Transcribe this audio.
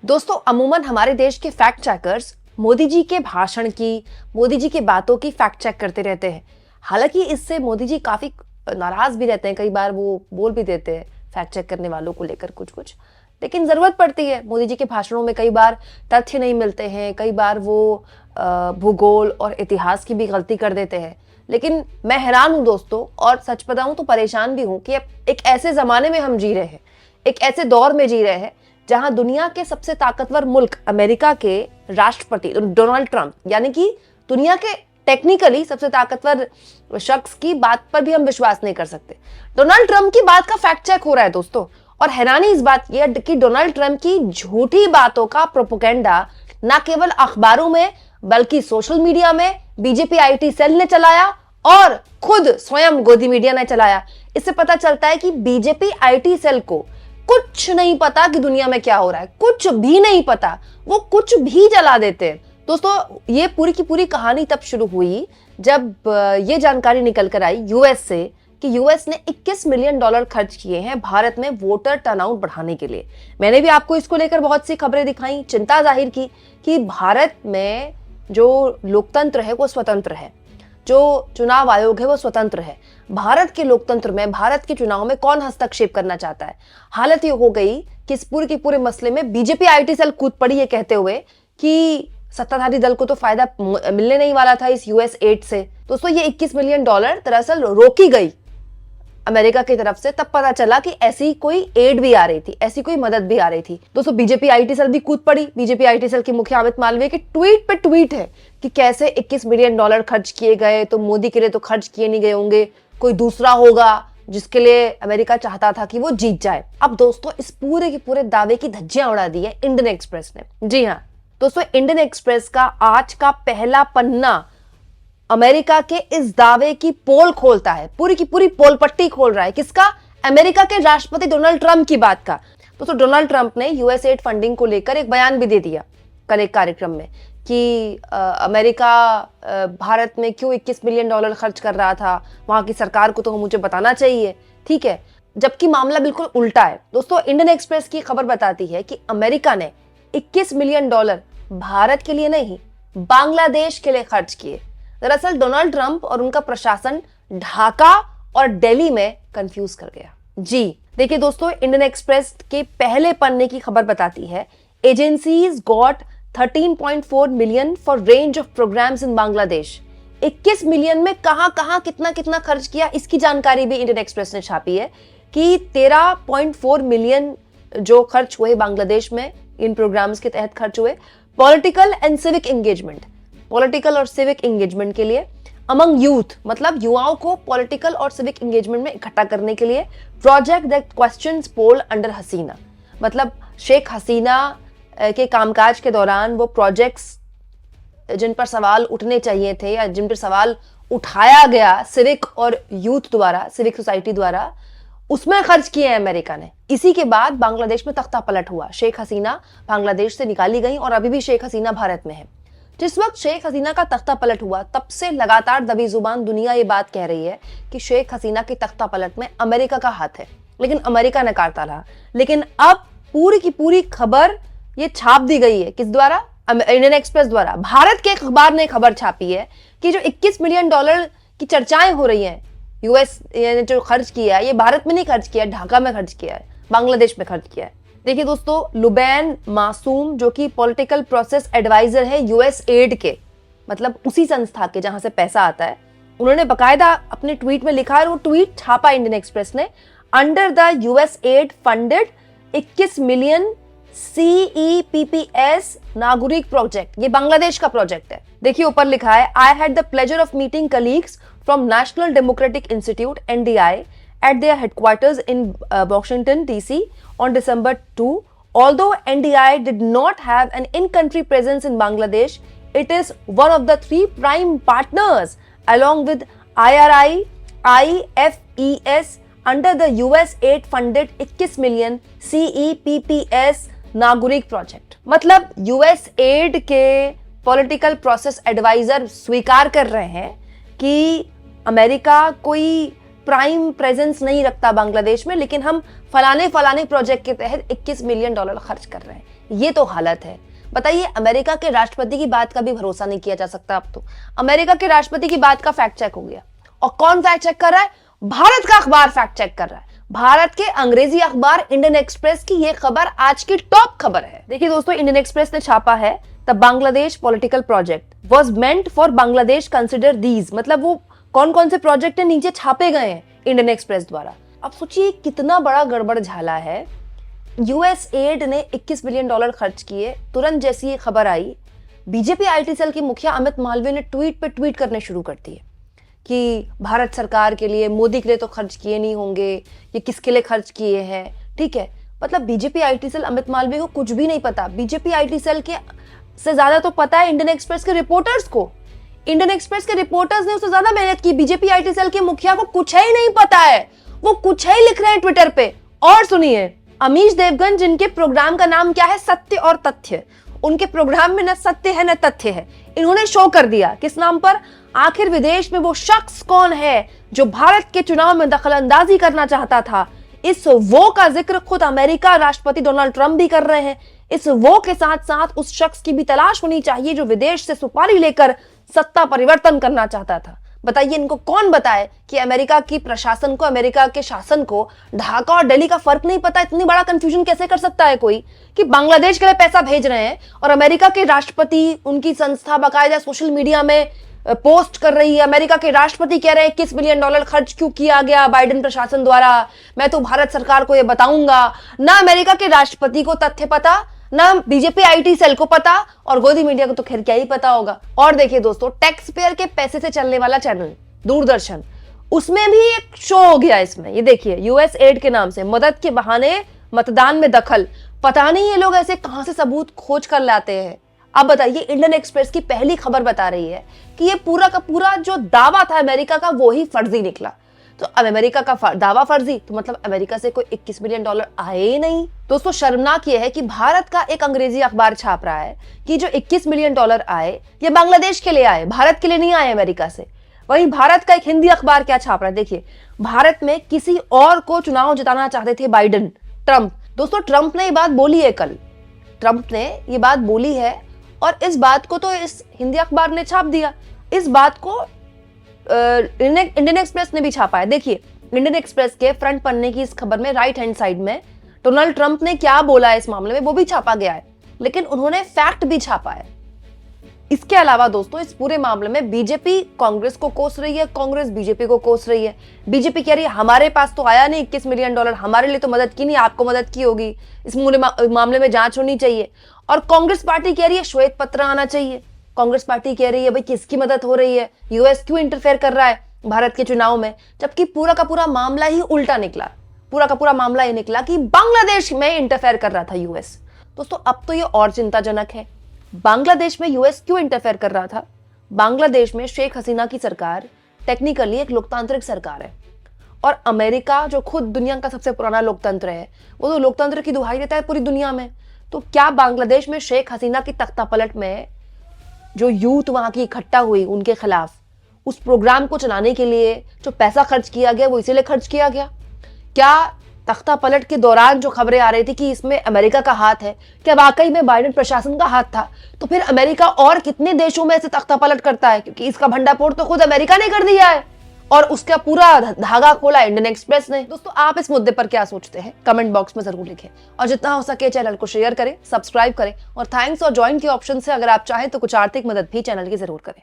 दोस्तों, अमूमन हमारे देश के फैक्ट चेकर्स मोदी जी के भाषण की, मोदी जी की बातों की फैक्ट चेक करते रहते हैं। हालांकि इससे मोदी जी काफी नाराज भी रहते हैं, कई बार वो बोल भी देते हैं फैक्ट चेक करने वालों को लेकर कुछ कुछ। लेकिन जरूरत पड़ती है मोदी जी के भाषणों में, कई बार तथ्य नहीं मिलते हैं, कई बार वो भूगोल और इतिहास की भी गलती कर देते हैं। लेकिन मैं हैरान हूं दोस्तों, और सच बताऊं तो परेशान भी हूं कि अब एक ऐसे जमाने में हम जी रहे हैं, एक ऐसे दौर में जी रहे हैं जहां दुनिया के सबसे ताकतवर मुल्क अमेरिका के राष्ट्रपति डोनाल्ड ट्रंप, यानी कि दुनिया के टेक्निकली सबसे ताकतवर शख्स की बात पर भी हम विश्वास नहीं कर सकते। डोनाल्ड ट्रंप की बात का फैक्ट चेक हो रहा है दोस्तों। और हैरानी इस बात की है कि डोनाल्ड ट्रंप की झूठी बातों का प्रोपोगेंडा न केवल अखबारों में बल्कि सोशल मीडिया में बीजेपी आईटी सेल ने चलाया और खुद स्वयं गोदी मीडिया ने चलाया। इससे पता चलता है कि बीजेपी आईटी सेल को कुछ नहीं पता कि दुनिया में क्या हो रहा है, कुछ भी नहीं पता, वो कुछ भी जला देते हैं। दोस्तों, ये पूरी की पूरी कहानी तब शुरू हुई जब ये जानकारी निकल कर आई यूएस से कि यूएस ने $21 मिलियन खर्च किए हैं भारत में वोटर टर्नआउट बढ़ाने के लिए। मैंने भी आपको इसको लेकर बहुत सी खबरें दिखाई, चिंता जाहिर की कि भारत में जो लोकतंत्र है वो स्वतंत्र है, जो चुनाव आयोग है वो स्वतंत्र है। भारत के लोकतंत्र में, भारत के चुनाव में कौन हस्तक्षेप करना चाहता है। हालत ये हो गई कि इस पूरे के पूरे मसले में बीजेपी आईटी सेल कूद पड़ी, ये कहते हुए कि सत्ताधारी दल को तो फायदा मिलने नहीं वाला था इस यूएस एड से। दोस्तों, ये $21 मिलियन दरअसल रोकी गई अमेरिका की तरफ से। तब पता चला कि ऐसी कोई एड भी आ रही थी, ऐसी कोई मदद भी आ रही थी। दोस्तों, बीजेपी आईटी सेल भी कूद पड़ी। बीजेपी आईटी सेल की मुखिया अमित मालवीय के ट्वीट पे ट्वीट है कि कैसे $21 मिलियन खर्च किए गए, तो मोदी के लिए तो खर्च किए नहीं गए होंगे, कोई दूसरा होगा जिसके लिए अमेरिका चाहता था कि वो जीत जाए। अब दोस्तों, इस पूरे के पूरे दावे की धज्जियां उड़ा दी है इंडियन एक्सप्रेस ने। जी हाँ दोस्तों, इंडियन एक्सप्रेस का आज का पहला पन्ना अमेरिका के इस दावे की पोल खोलता है, पूरी की पूरी पोल पट्टी खोल रहा है। किसका? अमेरिका के राष्ट्रपति डोनाल्ड ट्रंप की बात का। दोस्तों, डोनाल्ड ट्रंप ने यूएस एड फंडिंग को लेकर एक बयान भी दे दिया कल एक कार्यक्रम में कि अमेरिका भारत में क्यों $21 मिलियन खर्च कर रहा था, वहां की सरकार को तो मुझे बताना चाहिए। ठीक है, जबकि मामला बिल्कुल उल्टा है। दोस्तों, इंडियन एक्सप्रेस की खबर बताती है कि अमेरिका ने $21 मिलियन भारत के लिए नहीं, बांग्लादेश के लिए खर्च किए। दरअसल डोनाल्ड ट्रंप और उनका प्रशासन ढाका और दिल्ली में कंफ्यूज कर गया। जी देखिए दोस्तों, इंडियन एक्सप्रेस के पहले पन्ने की खबर बताती है agencies got 13.4 million for range of programmes in Bangladesh. 21 million में कहां कहां कितना कितना खर्च किया, इसकी जानकारी भी इंडियन एक्सप्रेस ने छापी है कि 13.4 मिलियन जो खर्च हुए बांग्लादेश में इन प्रोग्राम्स के तहत खर्च हुए political and civic engagement, political और सिविक एंगेजमेंट के लिए, अमंग यूथ मतलब युवाओं को पॉलिटिकल और सिविक एंगेजमेंट में इकट्ठा करने के लिए, project that questions poll under Hasina, मतलब शेख हसीना के कामकाज के दौरान वो प्रोजेक्ट्स जिन पर सवाल उठने चाहिए थे या जिन पर सवाल उठाया गया सिविक और यूथ द्वारा, सिविक सोसाइटी द्वारा, उसमें खर्च किए हैं अमेरिका ने। इसी के बाद बांग्लादेश में तख्ता पलट हुआ, शेख हसीना बांग्लादेश से निकाली गई और अभी भी शेख हसीना भारत में है। जिस वक्त शेख हसीना का तख्ता पलट हुआ तब से लगातार दबी जुबान दुनिया ये बात कह रही है कि शेख हसीना की तख्ता पलट में अमेरिका का हाथ है, लेकिन अमेरिका नकारता रहा। लेकिन अब पूरी की पूरी खबर ये छाप दी गई है, किस द्वारा? इंडियन एक्सप्रेस द्वारा। भारत के अखबार ने खबर छापी है कि जो $21 मिलियन की चर्चाएं हो रही हैं, यूएस ने जो खर्च किया है, ये भारत में नहीं खर्च किया, ढाका में खर्च किया है, बांग्लादेश में खर्च किया है। देखिए दोस्तों, लुबैन मासूम जो कि पॉलिटिकल प्रोसेस एडवाइजर है यूएस एड के, मतलब उसी संस्था के जहां से पैसा आता है, उन्होंने बकायदा अपने ट्वीट में लिखा है और वो ट्वीट छापा इंडियन एक्सप्रेस ने। Under the US add funded 21 million CEPPS नागरिक प्रोजेक्ट, ये बांग्लादेश का प्रोजेक्ट है। देखिए ऊपर लिखा है, I had the pleasure of meeting colleagues from national democratic institute NDI at their headquarters in Washington DC on December 2. Although NDI did not have an in-country presence in Bangladesh, it is one of the 3 prime partners along with IRI, IFES under the US aid-funded 21 million CEPPS नागरिक project. मतलब US add के political process adviser स्वीकार कर रहे हैं कि America कोई prime presence नहीं रखता बांग्लादेश में, लेकिन हम फलाने प्रोजेक्ट के तहत $21 मिलियन खर्च कर रहे हैं। ये तो हालत है। बताइए, अमेरिका के राष्ट्रपति की बात का भी भरोसा नहीं किया जा सकता अब तो। अमेरिका के राष्ट्रपति की बात का फैक्ट चेक हो गया, और कौन फैक्ट चेक कर रहा है? भारत का अखबार फैक्ट चेक कर रहा है। भारत के अंग्रेजी अखबार इंडियन एक्सप्रेस की यह खबर आज की टॉप खबर है। देखिए दोस्तों, इंडियन एक्सप्रेस ने छापा है, the Bangladesh political project was meant for Bangladesh consider these. मतलब वो कौन कौन से प्रोजेक्ट है नीचे छापे गए हैं इंडियन एक्सप्रेस द्वारा। अब सोचिए कितना बड़ा गड़बड़ झाला है। यूएस एड ने 21 बिलियन डॉलर खर्च किए। तुरंत जैसी ये खबर आई, बीजेपी आईटी सेल के मुखिया अमित मालवीय ने ट्वीट पे ट्वीट करने शुरू कर दिए कि भारत सरकार के लिए, मोदी के लिए तो खर्च किए नहीं होंगे, ये किसके लिए खर्च किए हैं। ठीक है, मतलब BJP IT cell Amit Malviya को कुछ भी नहीं पता। बीजेपी आईटी सेल के से ज्यादा तो पता है इंडियन एक्सप्रेस के रिपोर्टर्स को। इंडियन एक्सप्रेस के रिपोर्टर्स ने उससे ज्यादा मेहनत की। बीजेपी आईटी सेल के मुखिया को कुछ ही नहीं पता है, वो कुछ ही लिख रहे हैं ट्विटर पे। और सुनिए, अमीश देवगन, जिनके प्रोग्राम का नाम क्या है, सत्य और तथ्य, उनके प्रोग्राम में न सत्य है न तथ्य है। इन्होंने शो कर दिया किस नाम पर? आखिर विदेश में वो शख्स कौन है जो भारत के चुनाव में दखलंदाजी करना चाहता था। इस वो का जिक्र खुद अमेरिका राष्ट्रपति डोनाल्ड ट्रंप भी कर रहे हैं। इस वो के साथ साथ उस शख्स की भी तलाश होनी चाहिए जो विदेश से सुपारी लेकर सत्ता परिवर्तन करना चाहता था। बताइए, इनको कौन बताए कि अमेरिका की प्रशासन को, अमेरिका के शासन को ढाका और दिल्ली का फर्क नहीं पता? इतनी बड़ा कंफ्यूजन कैसे कर सकता है कोई कि बांग्लादेश के लिए पैसा भेज रहे हैं और अमेरिका के राष्ट्रपति, उनकी संस्था बाकायदा सोशल मीडिया में पोस्ट कर रही है। अमेरिका के राष्ट्रपति कह रहे हैं 21 बिलियन डॉलर खर्च क्यों किया गया बाइडेन प्रशासन द्वारा, मैं तो भारत सरकार को यह बताऊंगा। ना अमेरिका के राष्ट्रपति को तथ्य पता, ना बीजेपी आईटी सेल को पता, और गोदी मीडिया को तो खैर क्या ही पता होगा। और देखिए दोस्तों, टैक्स पेयर के पैसे से चलने वाला चैनल दूरदर्शन, उसमें भी एक शो हो गया इसमें। ये देखिए, यूएस एड के नाम से मदद के बहाने मतदान में दखल। पता नहीं ये लोग ऐसे कहां से सबूत खोज कर लाते हैं। अब बताइए, इंडियन एक्सप्रेस की पहली खबर बता रही है कि ये पूरा का पूरा जो दावा था अमेरिका का, वो ही फर्जी निकला। तो अब अमेरिका का दावा फर्जी, तो मतलब अमेरिका से कोई 21 बिलियन डॉलर आए ही नहीं। दोस्तों, शर्मनाक ये है कि भारत का एक अंग्रेजी अखबार छाप रहा है कि जो 21 बिलियन डॉलर आए ये बांग्लादेश के लिए आए, भारत के लिए नहीं आए अमेरिका से। वहीं भारत का एक हिंदी अखबार क्या छाप रहा है, देखिए, भारत में किसी और को चुनाव जिताना चाहते थे बाइडेन, ट्रंप। दोस्तों, ट्रंप ने ये बात बोली है, कल ट्रंप ने ये बात बोली है, और इस बात को तो इस हिंदी अखबार ने छाप दिया। इस बात को इंडियन एक्सप्रेस ने भी छापा है। देखिए, इंडियन एक्सप्रेस के फ्रंट पन्ने की इस खबर में राइट हैंड साइड में डोनाल्ड ट्रंप ने क्या बोला है इस मामले में वो भी छापा गया है, लेकिन उन्होंने फैक्ट भी छापा है। इसके अलावा दोस्तों, इस पूरे मामले में बीजेपी कांग्रेस को कोस रही है, कांग्रेस बीजेपी को कोस रही है। बीजेपी कह रही है हमारे पास तो आया नहीं 21 मिलियन डॉलर, हमारे लिए तो मदद की नहीं, आपको मदद की होगी, इस मामले में जांच होनी चाहिए। और कांग्रेस पार्टी कह रही है श्वेत पत्र आना चाहिए। कांग्रेस पार्टी कह रही है भाई किसकी मदद हो रही है, यूएस क्यों इंटरफेयर कर रहा है भारत के चुनाव में, जबकि पूरा का पूरा मामला ही उल्टा निकला। पूरा का पूरा मामला ये निकला कि बांग्लादेश में इंटरफेयर कर रहा था यूएस। दोस्तों, अब तो ये और चिंताजनक है, बांग्लादेश में यूएस क्यों इंटरफेयर कर रहा था? बांग्लादेश में शेख हसीना की सरकार टेक्निकली एक लोकतांत्रिक सरकार है, और अमेरिका जो खुद दुनिया का सबसे पुराना लोकतंत्र है, वो तो लोकतंत्र की दुहाई देता है पूरी दुनिया में। तो क्या बांग्लादेश में शेख हसीना की तख्तापलट में जो यूथ वहां की इकट्ठा हुई उनके खिलाफ, उस प्रोग्राम को चलाने के लिए जो पैसा खर्च किया गया वो इसीलिए खर्च किया गया? क्या तख्ता पलट के दौरान जो खबरें आ रही थी कि इसमें अमेरिका का हाथ है, क्या वाकई में बाइडेन प्रशासन का हाथ था? तो फिर अमेरिका और कितने देशों में से तख्ता पलट करता है, क्योंकि इसका भंडाफोड़ तो खुद अमेरिका ने कर दिया है और उसका पूरा धागा खोला इंडियन एक्सप्रेस ने। दोस्तों, आप इस मुद्दे पर क्या सोचते हैं कमेंट बॉक्स में जरूर लिखें, और जितना हो सके चैनल को शेयर करें, सब्सक्राइब करें, और थैंक्स और ज्वाइन के ऑप्शन से अगर आप चाहें तो कुछ आर्थिक मदद भी चैनल की जरूर करें।